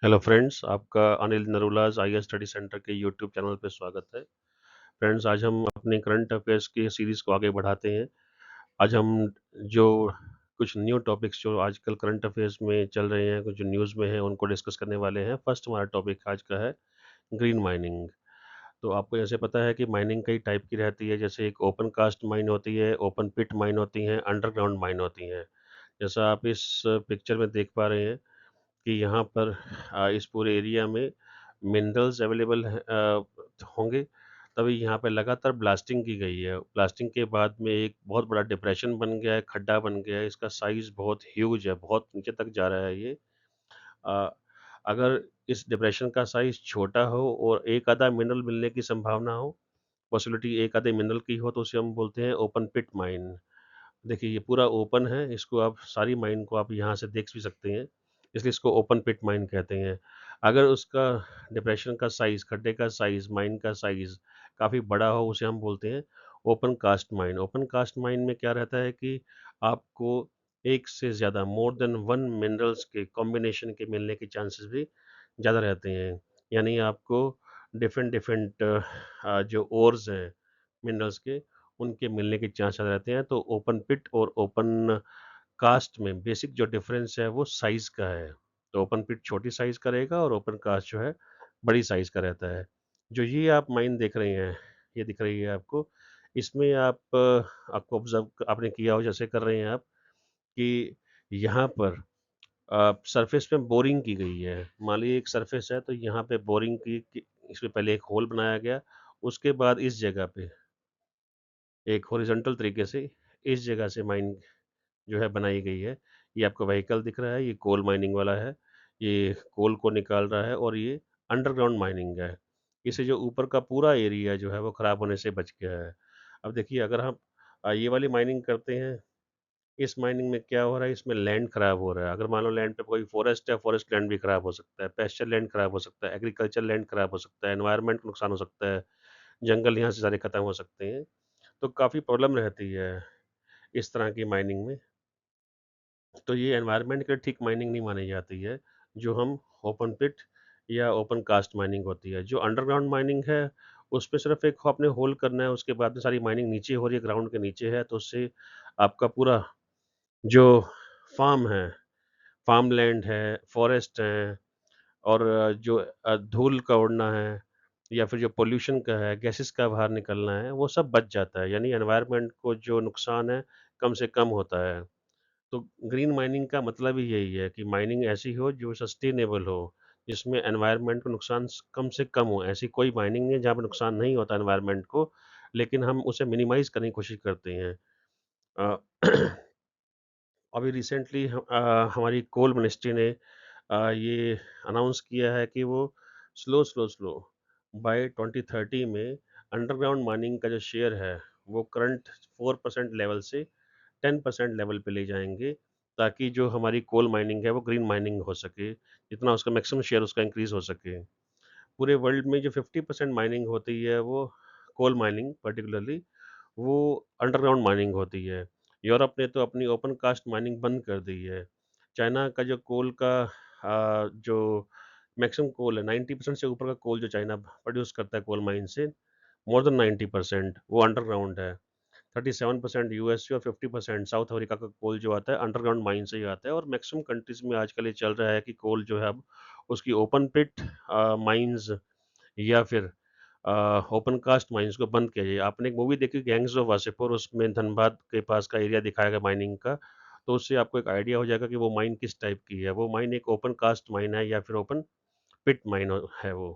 Hello friends, आपका Anil नरूलाज IAS study centre के YouTube channel पे स्वागत है। फ्रेंड्स, आज हम अपने करंट अफेयर्स की सीरीज़ को आगे बढ़ाते हैं। आज हम जो कुछ न्यू टॉपिक्स जो आजकल करंट अफेयर्स में चल रहे हैं, कुछ जो न्यूज़ में हैं, उनको डिस्कस करने वाले हैं। फर्स्ट हमारा टॉपिक आज का है ग्रीन माइनिंग। तो आपको जैसे पता है कि माइनिंग कई टाइप की रहती है, जैसे एक ओपन कास्ट माइन होती है, ओपन पिट माइन होती हैं, अंडरग्राउंड माइन होती हैं। जैसा आप इस पिक्चर में देख पा रहे हैं कि यहाँ पर इस पूरे एरिया में मिनरल्स अवेलेबल होंगे, तभी यहाँ पे लगातार ब्लास्टिंग की गई है। ब्लास्टिंग के बाद में एक बहुत बड़ा डिप्रेशन बन गया है, खड्डा बन गया है, इसका साइज़ बहुत ह्यूज है, बहुत नीचे तक जा रहा है ये। अ, अगर इस डिप्रेशन का साइज़ छोटा हो और एक आधा मिनरल मिलने की संभावना हो, पॉसिबिलिटी एक आधे मिनरल की हो, तो उसे हम बोलते हैं ओपन पिट माइन। देखिए, ये पूरा ओपन है, इसको आप सारी माइन को आप यहाँ से देख भी सकते हैं, इसलिए इसको ओपन पिट माइन कहते हैं। अगर उसका डिप्रेशन का साइज़, खड्डे का साइज़, माइन का साइज़ काफ़ी बड़ा हो, उसे हम बोलते हैं open cast mine. Open cast mine में क्या रहता है कि आपको एक से ज़्यादा मोर देन 1 मिनरल्स के कॉम्बिनेशन के मिलने के चांसेस भी ज़्यादा रहते हैं। यानी आपको डिफरेंट डिफरेंट जो ओर्स हैं मिनरल्स के, उनके मिलने के चांस ज़्यादा रहते हैं। तो ओपन पिट और ओपन कास्ट में बेसिक जो डिफरेंस है वो साइज़ का है। तो ओपन पिट छोटी साइज़ का रहेगा और ओपन कास्ट जो है बड़ी साइज़ का रहता है। जो ये आप माइन देख रहे हैं, ये दिख रही है आपको, इसमें आपको ऑब्ज़र्व आपने किया हो जैसे कर रहे हैं आप कि यहाँ पर सरफेस पे बोरिंग की गई है। मान लीजिए एक सरफेस है, तो यहाँ पे बोरिंग की इसमें पहले एक होल बनाया गया, उसके बाद इस जगह पे एक हॉरिज़ॉन्टल तरीके से इस जगह से माइन जो है बनाई गई है। ये आपको व्हीकल दिख रहा है, ये कोल माइनिंग वाला है। ये कोल को निकाल रहा है और ये अंडरग्राउंड माइनिंग है। इससे जो ऊपर का पूरा एरिया जो है वो ख़राब होने से बच गया है। अब देखिए, अगर हम ये वाली माइनिंग करते हैं, इस माइनिंग में क्या हो रहा है, इसमें लैंड ख़राब हो रहा है। अगर मान लो लैंड पे कोई फ़ॉरेस्ट है, फ़ॉरेस्ट लैंड भी ख़राब हो सकता है, पैस्चर लैंड ख़राब हो सकता है, एग्रीकल्चर लैंड ख़राब हो सकता है, एनवायरनमेंट को नुकसान हो सकता है, जंगल यहाँ से सारे ख़त्म हो सकते हैं। तो काफ़ी प्रॉब्लम रहती है इस तरह की माइनिंग में। तो ये एनवायरनमेंट के लिए ठीक माइनिंग नहीं मानी जाती है, जो हम ओपन पिट या ओपन कास्ट माइनिंग होती है। जो अंडरग्राउंड माइनिंग है, उसपे सिर्फ़ एक आपने होल करना है, उसके बाद में सारी माइनिंग नीचे हो रही है, ग्राउंड के नीचे है, तो उससे आपका पूरा जो फार्म है, फार्म लैंड है, फॉरेस्ट हैं और जो धूल का उड़ना है या फिर जो पॉल्यूशन का है, गैसेस का बाहर निकलना है, वो सब बच जाता है। यानी एनवायरनमेंट को जो नुकसान है, कम से कम होता है। तो ग्रीन माइनिंग का मतलब ही यही है कि माइनिंग ऐसी हो जो सस्टेनेबल हो, जिसमें एनवायरनमेंट को नुकसान कम से कम हो। ऐसी कोई माइनिंग नहीं है जहाँ पे नुकसान नहीं होता एनवायरनमेंट को, लेकिन हम उसे मिनिमाइज करने की कोशिश करते हैं। अ, अभी रिसेंटली हमारी कोल मिनिस्ट्री ने ये अनाउंस किया है कि वो स्लो बाय 2030 में अंडरग्राउंड माइनिंग का जो शेयर है, वो करंट 4% लेवल से 10% लेवल पे ले जाएँगे, ताकि जो हमारी कोल माइनिंग है वो ग्रीन माइनिंग हो सके, जितना उसका मैक्सिमम शेयर उसका इंक्रीज़ हो सके। पूरे वर्ल्ड में जो 50% माइनिंग होती है वो कोल माइनिंग पर्टिकुलरली वो अंडरग्राउंड माइनिंग होती है। यूरोप ने तो अपनी ओपन कास्ट माइनिंग बंद कर दी है। चाइना का जो कोल का जो मैक्सिमम कोल है, 90% से ऊपर का कोल जो चाइना प्रोड्यूस करता है कोल माइन से, मोर देन 90% वो अंडरग्राउंड है। 37% यूएस से और 50% साउथ अफ्रीका का कोल जो आता है अंडरग्राउंड माइन से ही आता है, और मैक्सिमम कंट्रीज में आजकल ये चल रहा है कि कोल जो है अब उसकी ओपन पिट माइंस या फिर ओपन कास्ट माइंस को बंद किया जाए। आपने एक मूवी देखी गैंग्स ऑफ वासेपुर, उसमें धनबाद के पास का एरिया दिखाया गया माइनिंग का, तो उससे आपको एक आइडिया हो जाएगा कि वो माइन किस टाइप की है। वो माइन एक ओपन कास्ट माइन है या फिर ओपन पिट माइन है वो।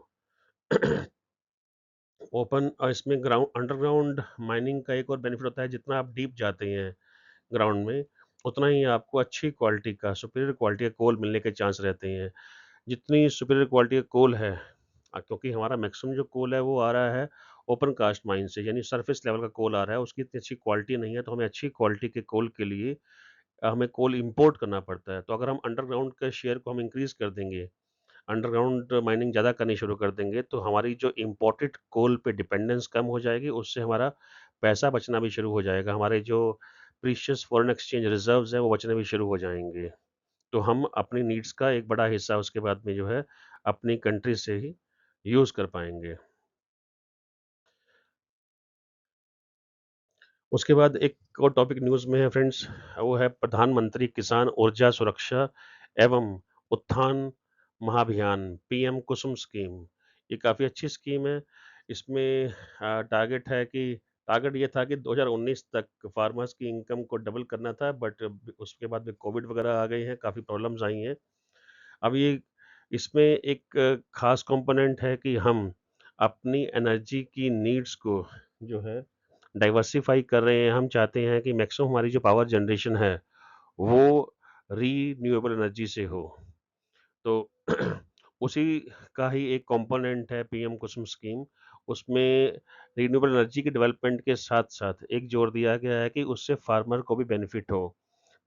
ओपन इसमें ग्राउंड अंडरग्राउंड माइनिंग का एक और बेनिफिट होता है, जितना आप डीप जाते हैं ग्राउंड में, उतना ही आपको अच्छी क्वालिटी का, सुपीरियर क्वालिटी का कोल मिलने के चांस रहते हैं। जितनी सुपीरियर क्वालिटी का कोल है, क्योंकि हमारा मैक्सिमम जो कोल है वो आ रहा है ओपन कास्ट माइन से, यानी सरफेस लेवल का कोल आ रहा है, उसकी इतनी अच्छी क्वालिटी नहीं है, तो हमें अच्छी क्वालिटी के कोल के लिए हमें कोल इंपोर्ट करना पड़ता है। तो अगर हम अंडरग्राउंड के शेयर को हम इंक्रीज़ कर देंगे, अंडरग्राउंड माइनिंग ज़्यादा करनी शुरू कर देंगे, तो हमारी जो इम्पोर्टेड कोल पे डिपेंडेंस कम हो जाएगी, उससे हमारा पैसा बचना भी शुरू हो जाएगा। हमारे जो प्रीशियस फॉरेन एक्सचेंज रिज़र्व्स हैं, वो बचने भी शुरू हो जाएँगे। तो हम अपनी नीड्स का एक बड़ा हिस्सा उसके बाद में जो है अपनी कंट्री से ही यूज़ कर पाएँगे। उसके बाद एक और टॉपिक न्यूज़ में है फ्रेंड्स, वो है प्रधानमंत्री किसान ऊर्जा सुरक्षा एवं उत्थान महाभियान पीएम कुसुम स्कीम। ये काफ़ी अच्छी स्कीम है। इसमें टारगेट है कि टारगेट ये था कि 2019 तक फार्मर्स की इनकम को डबल करना था, बट उसके बाद में कोविड वगैरह आ गई हैं, काफ़ी प्रॉब्लम्स आई हैं। अब ये इसमें एक खास कंपोनेंट है कि हम अपनी एनर्जी की नीड्स को जो है डाइवर्सिफाई कर रहे हैं। हम चाहते हैं कि मैक्सिमम हमारी जो पावर जनरेशन है वो रीन्यूएबल एनर्जी से हो। तो उसी का ही एक कंपोनेंट है पीएम कुसुम स्कीम। उसमें रीन्यूएबल एनर्जी के डेवलपमेंट के साथ-साथ एक जोर दिया गया है कि उससे फार्मर को भी बेनिफिट हो।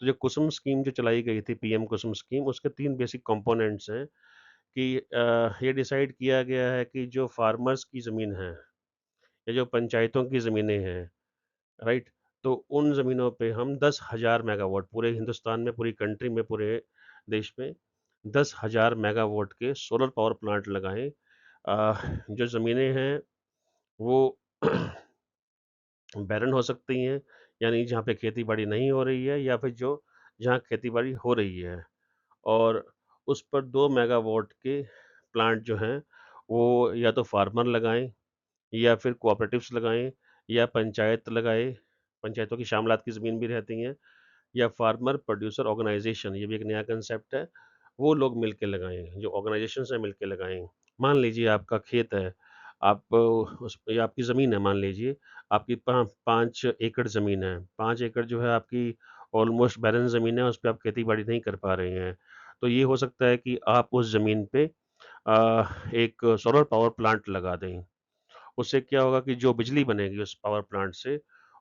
तो जो कुसुम स्कीम जो चलाई गई थी पीएम कुसुम स्कीम, उसके 3 बेसिक कंपोनेंट्स हैं कि ये डिसाइड किया गया है कि जो फार्मर्स की ज़मीन है या जो पंचायतों की ज़मीनें हैं, राइट? तो उन ज़मीनों पे हम 10,000 मेगावाट पूरे हिंदुस्तान में, पूरी कंट्री में, पूरे देश में 10,000 मेगावाट के सोलर पावर प्लांट लगाएँ। जो ज़मीनें हैं वो बैरन हो सकती हैं, यानी जहाँ पे खेती-बाड़ी नहीं हो रही है या फिर जो जहाँ खेती-बाड़ी हो रही है, और उस पर 2 मेगावाट के प्लांट जो हैं, वो या तो फार्मर लगाएँ या फिर कोऑपरेटिव्स लगाएँ या पंचायत लगाए। पंचायतों की शामलात की ज़मीन भी रहती हैं, या फार्मर प्रोड्यूसर ऑर्गेनाइज़ेशन, ये भी एक नया कांसेप्ट है, वो लोग मिल के लगाएँ, जो ऑर्गेनाइज़ेशंस हैं मिल के लगाएँ। मान लीजिए आपका खेत है, आप उस या आपकी ज़मीन है, मान लीजिए आपकी 5 एकड़ ज़मीन है, 5 एकड़ जो है आपकी ऑलमोस्ट बैरन ज़मीन है, उस पे आप खेती-बाड़ी नहीं कर पा रहे हैं। तो ये हो सकता है कि आप उस ज़मीन पे एक सोलर पावर प्लांट लगा दें। उससे क्या होगा कि जो बिजली बनेगी उस पावर प्लांट से,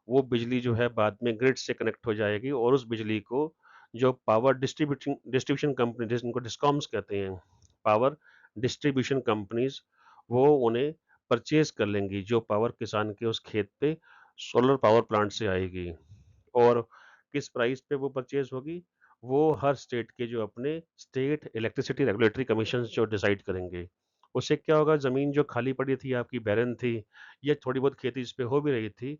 वो बिजली जो है बाद में ग्रिड से कनेक्ट हो जाएगी और उस बिजली को जो पावर डिस्ट्रीब्यूटिंग डिस्ट्रीब्यूशन कंपनी, जिनको डिस्कॉम्स कहते हैं, पावर डिस्ट्रीब्यूशन कंपनीज़, वो उन्हें परचेज़ कर लेंगी, जो पावर किसान के उस खेत पे सोलर पावर प्लांट से आएगी। और किस प्राइस पे वो परचेज़ होगी, वो हर स्टेट के जो अपने स्टेट इलेक्ट्रिसिटी रेगुलेटरी कमीशंस जो डिसाइड करेंगे। उससे क्या होगा, ज़मीन जो खाली पड़ी थी, आपकी बैरन थी, या थोड़ी बहुत खेती जिस पे हो भी रही थी,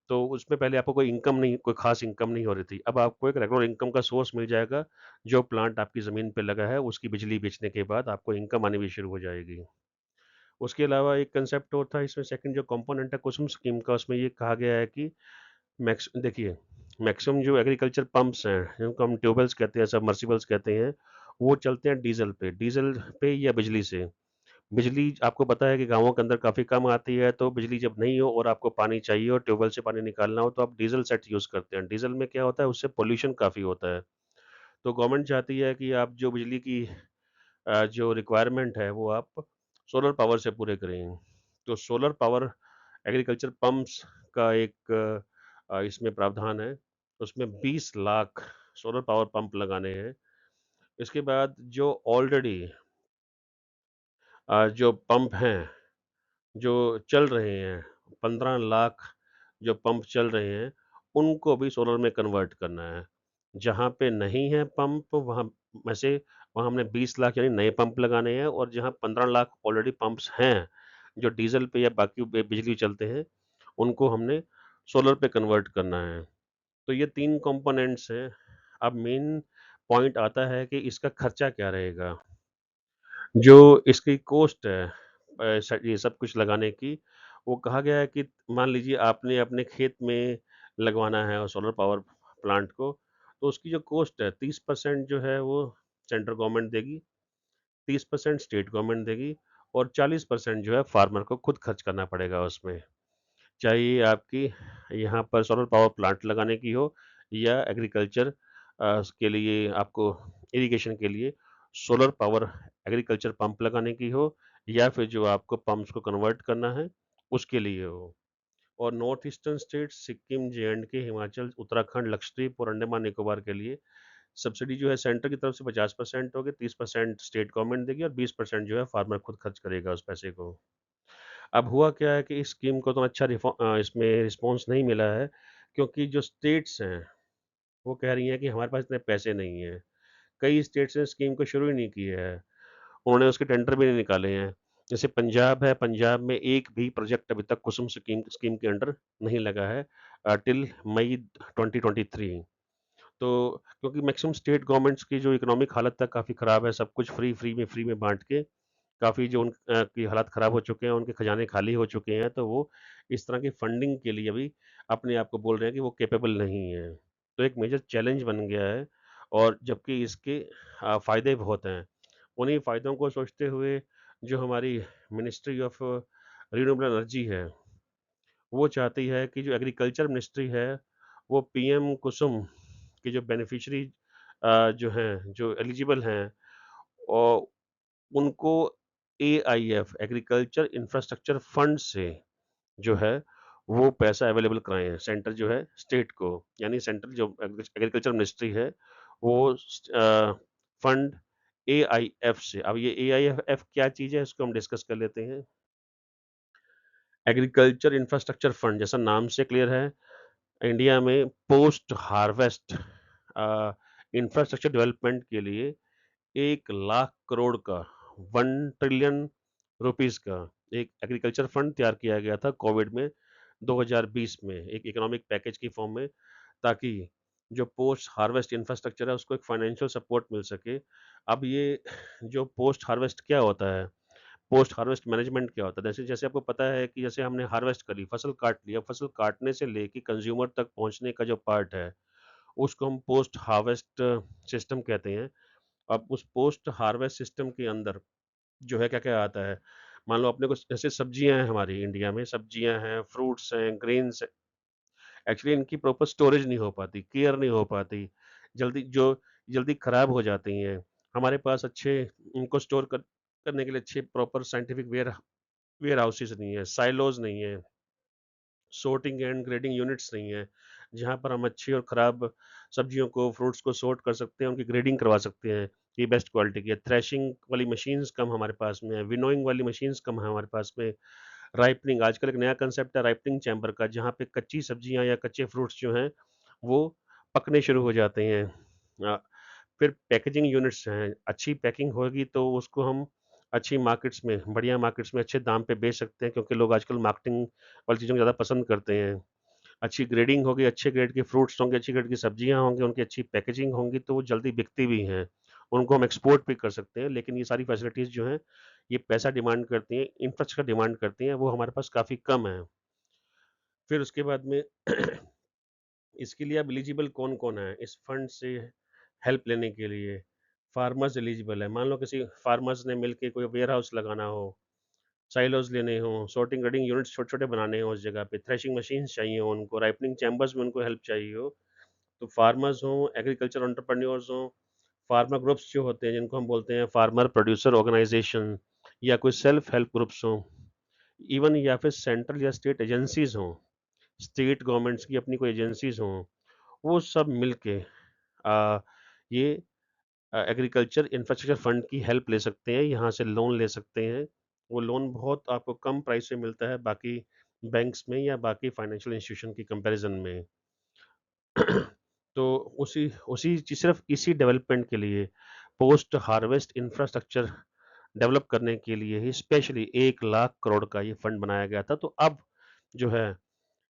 तो उसमें पहले आपको कोई ख़ास इनकम नहीं हो रही थी। अब आपको एक रेगुलर इनकम का सोर्स मिल जाएगा, जो प्लांट आपकी ज़मीन पे लगा है, उसकी बिजली बेचने के बाद आपको इनकम आनी भी शुरू हो जाएगी। उसके अलावा एक कांसेप्ट और था इसमें, सेकंड जो कंपोनेंट है कुसुम स्कीम का, उसमें ये कहा गया है कि मैक्सिमम जो एग्रीकल्चर पंप्स हैं, जिनको हम ट्यूबवेल्स कहते हैं, सबमर्सिबल्स कहते हैं, वो चलते हैं डीज़ल पे या बिजली से। बिजली आपको पता है कि गाँवों के अंदर काफ़ी कम आती है, तो बिजली जब नहीं हो और आपको पानी चाहिए और ट्यूबवेल से पानी निकालना हो, तो आप डीज़ल सेट यूज़ करते हैं। डीज़ल में क्या होता है, उससे पॉल्यूशन काफ़ी होता है। तो गवर्नमेंट चाहती है कि आप जो बिजली की जो रिक्वायरमेंट है, वो आप सोलर पावर से पूरे करें। तो सोलर पावर एग्रीकल्चर पंप्स का एक इसमें प्रावधान है। उसमें 20 लाख सोलर पावर पंप लगाने हैं। इसके बाद जो ऑलरेडी जो पंप हैं, जो चल रहे हैं, 15 लाख जो पंप चल रहे हैं, उनको भी सोलर में कन्वर्ट करना है। जहाँ पे नहीं है पंप, वहाँ में से वहाँ हमने 20 लाख यानी नए पंप लगाने हैं, और जहाँ 15 लाख ऑलरेडी पंप्स हैं, जो डीज़ल पे या बाकी पे बिजली चलते हैं, उनको हमने सोलर पे कन्वर्ट करना है। तो ये 3 कंपोनेंट्स हैं। अब मेन पॉइंट आता है कि इसका खर्चा क्या रहेगा? जो इसकी कॉस्ट है ये सब कुछ लगाने की, वो कहा गया है कि मान लीजिए आपने अपने खेत में लगवाना है और सोलर पावर प्लांट को, तो उसकी जो कॉस्ट है 30% जो है वो सेंट्रल गवर्नमेंट देगी, 30% स्टेट गवर्नमेंट देगी, और 40% जो है फार्मर को खुद खर्च करना पड़ेगा उसमें। चाहे ये आपकी यहाँ पर सोलर पावर प्लांट लगाने की हो, या एग्रीकल्चर के लिए आपको इरिगेशन के लिए सोलर पावर एग्रीकल्चर पंप लगाने की हो, या फिर जो आपको पंप्स को कन्वर्ट करना है उसके लिए हो। और north eastern states Sikkim, J and K, Himachal, Uttarakhand, Lakshadweep और अंडमान निकोबार के लिए सब्सिडी जो है सेंटर की तरफ से 50% होगी, 30% स्टेट गवर्नमेंट देगी और 20% जो है फार्मर खुद खर्च करेगा उस पैसे को। अब हुआ क्या है कि इस स्कीम को तो अच्छा इसमें रिस्पॉन्स नहीं मिला है, क्योंकि जो स्टेट्स हैं वो कह रही हैं कि हमारे पास इतने पैसे नहीं हैं। कई स्टेट्स ने स्कीम को शुरू ही नहीं किया है। उन्होंने उसके टेंडर भी नहीं निकाले हैं। जैसे पंजाब है, पंजाब में एक भी प्रोजेक्ट अभी तक कुसुम स्कीम स्कीम के अंडर नहीं लगा है टिल मई 2023। तो क्योंकि मैक्सिमम स्टेट गवर्नमेंट्स की जो इकोनॉमिक हालत है काफ़ी ख़राब है, सब कुछ फ्री में बाँट के काफ़ी जो की हालात ख़राब हो चुके हैं, उनके खजाने खाली हो चुके हैं, तो वो इस तरह की फंडिंग के लिए अभी अपने आप को बोल रहे हैं कि वो कैपेबल नहीं है। तो एक मेजर चैलेंज बन गया है और जबकि इसके फ़ायदे बहुत हैं। उन्हीं फ़ायदों को सोचते हुए जो हमारी मिनिस्ट्री ऑफ रिन्यूएबल एनर्जी है, वो चाहती है कि जो एग्रीकल्चर मिनिस्ट्री है, वो पीएम कुसुम के जो बेनिफिशियरी जो हैं, जो एलिजिबल हैं और उनको एआईएफ एग्रीकल्चर इंफ्रास्ट्रक्चर फंड से जो है वो पैसा अवेलेबल कराएँ हैं। सेंटर जो है स्टेट को यानी सेंट्रल जो एग्रीकल्चर मिनिस्ट्री है वो फंड एआईएफ से। अब ये एआईएफ क्या चीज़ है इसको हम डिस्कस कर लेते हैं। एग्रीकल्चर इंफ्रास्ट्रक्चर फंड जैसा नाम से क्लियर है, इंडिया में पोस्ट हार्वेस्ट इंफ्रास्ट्रक्चर डेवलपमेंट के लिए 1,00,000 करोड़ का 1 ट्रिलियन रुपीस का एक एग्रीकल्चर फंड तैयार किया गया था कोविड में 2020 में एक इकोनॉमिक पैकेज की फॉर्म में, ताकि जो पोस्ट हार्वेस्ट इंफ्रास्ट्रक्चर है उसको एक फाइनेंशियल सपोर्ट मिल सके। अब ये जो पोस्ट हार्वेस्ट क्या होता है, पोस्ट हार्वेस्ट मैनेजमेंट क्या होता है? जैसे जैसे आपको पता है कि जैसे हमने हार्वेस्ट करी, फसल काट लिया, फसल काटने से लेके कंज्यूमर तक पहुँचने का जो पार्ट है, उसको हम पोस्ट हार्वेस्ट सिस्टम कहते हैं। अब उस पोस्ट हार्वेस्ट सिस्टम के अंदर जो है क्या-क्या आता है, मान लो अपने को जैसे सब्जियाँ हैं हमारी इंडिया में, सब्जियाँ हैं, फ्रूट्स हैं, ग्रेन्स हैं, एक्चुअली इनकी प्रॉपर स्टोरेज नहीं हो पाती, केयर नहीं हो पाती, जल्दी खराब हो जाती हैं। हमारे पास अच्छे उनको स्टोर करने के लिए अच्छे प्रॉपर साइंटिफिक वेयर हाउसेज़ नहीं है, साइलोज़ नहीं है, सॉर्टिंग एंड ग्रेडिंग यूनिट्स नहीं है, जहाँ पर हम अच्छी और ख़राब सब्जियों को, फ्रूट्स को सॉर्ट कर सकते हैं, उनकी ग्रेडिंग करवा सकते हैं, कि बेस्ट क्वालिटी की है। थ्रेशिंग वाली मशीन्स कम हमारे पास में है, विनोइंग वाली मशीन्स कम है हमारे पास में। राइपनिंग आजकल एक नया कांसेप्ट है राइपनिंग चैम्बर का, जहाँ पे कच्ची सब्जियाँ या कच्चे फ्रूट्स जो हैं, वो पकने शुरू हो जाते हैं। अ, फिर पैकेजिंग यूनिट्स हैं, अच्छी पैकिंग होगी तो उसको हम अच्छी मार्केट्स में, बढ़िया मार्केट्स में अच्छे दाम पे बेच सकते हैं क्योंकि लोग आजकल मार्केटिंग वाली चीज़ों को ज़्यादा पसंद करते हैं। अच्छी ग्रेडिंग होगी, अच्छे ग्रेड के फ्रूट्स होंगे, अच्छी ग्रेड की सब्जियाँ होंगी, उनकी अच्छी पैकेजिंग होंगी तो वो जल्दी बिकती भी हैं। उनको हम एक्सपोर्ट भी कर सकते हैं, लेकिन ये सारी फैसिलिटीज़ जो हैं, ये पैसा डिमांड करती हैं, इंफ्रास्ट्रक्चर डिमांड करती हैं, वो हमारे पास काफ़ी कम है। फिर उसके बाद में इसके लिए अब एलिजिबल कौन-कौन है इस फंड से हेल्प लेने के लिए? फार्मर्स एलिजिबल है। मान लो किसी फार्मर्स ने मिलके कोई वेयरहाउस लगाना हो, साइलोज़ लेने हों, सॉर्टिंग ग्रेडिंग यूनिट्स छोटे-छोटे बनाने हों उस जगह पे, थ्रेशिंग मशीन्स चाहिए हों उनको, राइपनिंग चैम्बर्स में उनको हेल्प चाहिए हो, तो फार्मर्स हों, एग्रीकल्चर एंटरप्रेन्योर्स हों, फार्मर ग्रुप्स जो होते हैं जिनको हम बोलते हैं फार्मर प्रोड्यूसर ऑर्गेनाइज़ेशन या कोई सेल्फ हेल्प ग्रुप्स हों, इवन या फिर सेंट्रल या स्टेट एजेंसीज़ हों, स्टेट गवर्नमेंट्स की अपनी कोई एजेंसीज़ हों, वो सब मिलके अ, ये एग्रीकल्चर इंफ्रास्ट्रक्चर फंड की हेल्प ले सकते हैं, यहाँ से लोन ले सकते हैं। वो लोन बहुत आपको कम प्राइस पे मिलता है बाकी बैंक्स में या बाकी फाइनेंशियल इंस्टीट्यूशन की कंपैरिज़न में। तो उसी उसी सिर्फ़ इसी डेवलपमेंट के लिए पोस्ट हार्वेस्ट इंफ्रास्ट्रक्चर डेवलप करने के लिए ही स्पेशली 1,00,000 करोड़ का ये फंड बनाया गया था। तो अब जो है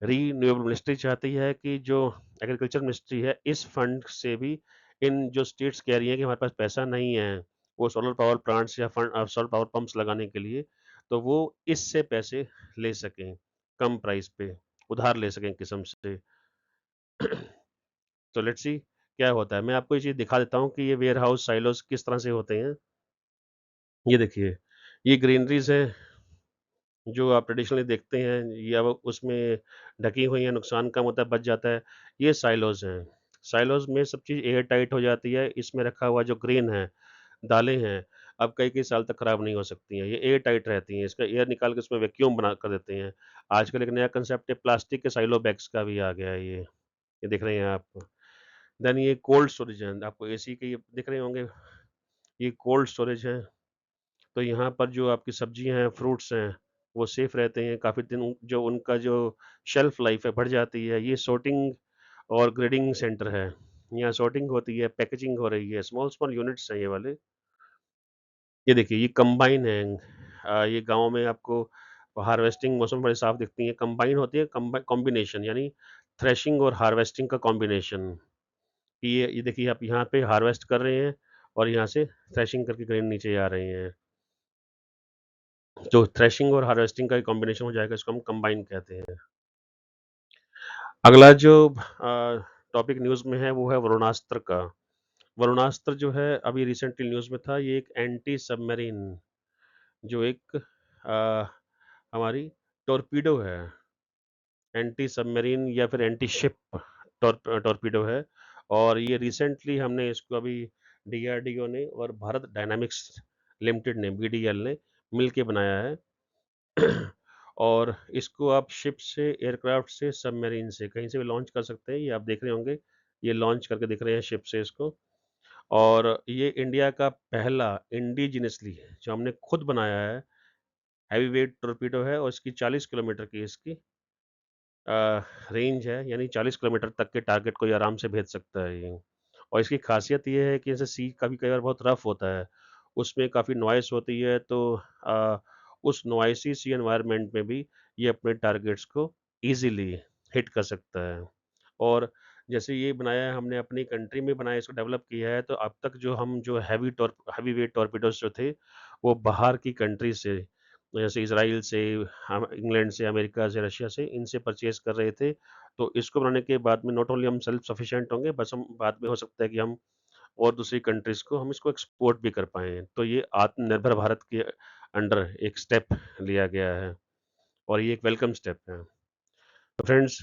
रिन्यूएबल मिनिस्ट्री चाहती है कि जो एग्रीकल्चर मिनिस्ट्री है इस फंड से भी इन जो स्टेट्स कह रही हैं कि हमारे पास पैसा नहीं है वो सोलर पावर प्लांट्स या सोलर पावर पंप्स लगाने के लिए, तो वो इससे पैसे ले सकें कम प्राइस पे, उधार ले सकें किस्म से। तो लेट्स सी क्या होता है। मैं आपको ये चीज़ दिखा देता हूँ कि ये वेयर हाउस साइलोज किस तरह से होते हैं। ये देखिए, ये ग्रीनरीज है जो आप ट्रेडिशनली देखते हैं या वो उसमें ढकी हुई हैं, नुकसान कम होता है, बच जाता है। ये साइलोज़ हैं। साइलोज़ में सब चीज़ एयर टाइट हो जाती है, इसमें रखा हुआ जो ग्रेन है, दालें हैं, अब कई-कई साल तक खराब नहीं हो सकती हैं, ये एयर टाइट रहती हैं, इसका एयर निकाल के उसमें वैक्यूम बना कर देते हैं। आजकल एक नया कांसेप्ट है प्लास्टिक के साइलो बैग्स का भी आ गया है ये दिख रहे हैं आप। देन ये कोल्ड स्टोरेज है, आपको एसी के ये दिख रहे होंगे, ये कोल्ड स्टोरेज है। तो यहाँ पर जो आपकी सब्जियाँ हैं, फ्रूट्स हैं, वो सेफ़ रहते हैं, काफ़ी दिन जो उनका जो शेल्फ़ लाइफ़ है बढ़ जाती है। ये सॉर्टिंग और ग्रेडिंग सेंटर है। यहाँ सॉर्टिंग होती है, पैकेजिंग हो रही है, स्मॉल स्मॉल यूनिट्स हैं ये वाले। ये देखिए ये कंबाइन है। ये गाँव में आपको हार्वेस्टिंग मौसम बड़े साफ दिखती हैं, कंबाइन होती है, कॉम्बिनेशन यानी थ्रेशिंग और हार्वेस्टिंग का कॉम्बिनेशन। ये देखिए आप यहाँ पे हार्वेस्ट कर रहे हैं और यहाँ से थ्रेशिंग करके ग्रेन नीचे आ रहे हैं। जो थ्रेशिंग और हार्वेस्टिंग का कॉम्बिनेशन हो जाएगा इसको हम कंबाइन कहते हैं। अगला जो टॉपिक न्यूज़ में है वो है वरुणास्त्र का। वरुणास्त्र जो है अभी रिसेंटली न्यूज़ में था, ये एक एंटी सबमरीन जो एक हमारी टॉर्पीडो है, एंटी सबमरीन या फिर एंटी शिप टॉर्पीडो है। और ये रिसेंटली हमने इसको अभी डीआरडीओ ने और भारत डायनामिक्स लिमिटेड ने बीडीएल ने मिलके बनाया है। और इसको आप शिप से, एयरक्राफ्ट से, सबमरीन से कहीं से भी लॉन्च कर सकते हैं। ये आप देख रहे होंगे, ये लॉन्च करके दिख रहे हैं शिप से इसको। और ये इंडिया का पहला इंडिजिनसली जो हमने खुद बनाया है हैवी वेट टॉर्पीडो है और इसकी 40 किलोमीटर की इसकी रेंज है, यानी 40 किलोमीटर तक के टारगेट को ये आराम से भेज सकता है ये। और इसकी खासियत ये है कि जैसे सी कभी कई बार बहुत रफ होता है, उसमें काफ़ी नॉइस होती है, तो उस नॉइसी सी एनवायरनमेंट में भी ये अपने टारगेट्स को ईज़िली हिट कर सकता है। और जैसे ये बनाया है हमने अपनी कंट्री में बनाया, इसको डेवलप किया है, तो अब तक जो हैवी वेट टॉर्पीडोज़ जो थे, वो बाहर की कंट्री से, जैसे इज़राइल से, हम इंग्लैंड से, अमेरिका से, रशिया से, इनसे परचेज़ कर रहे थे। तो इसको बनाने के बाद में नॉट ओनली हम सेल्फ सफिशिएंट होंगे, बस हम बाद में हो सकता है कि हम और दूसरी कंट्रीज़ को हम इसको एक्सपोर्ट भी कर पाएँ। तो ये आत्मनिर्भर भारत के अंडर एक स्टेप लिया गया है और ये एक वेलकम स्टेप है। तो फ्रेंड्स,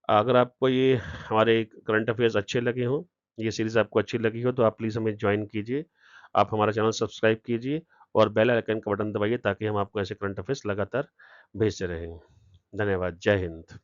अगर आपको ये हमारे करंट अफेयर्स अच्छे लगे हों, ये सीरीज़ आपको अच्छी लगी हो, तो आप प्लीज़ हमें जॉइन कीजिए। आप हमारा चैनल सब्सक्राइब कीजिए और बेल आइकन का बटन दबाइए ताकि हम आपको ऐसे करंट अफेयर्स लगातार भेजते रहें। धन्यवाद। जय हिंद।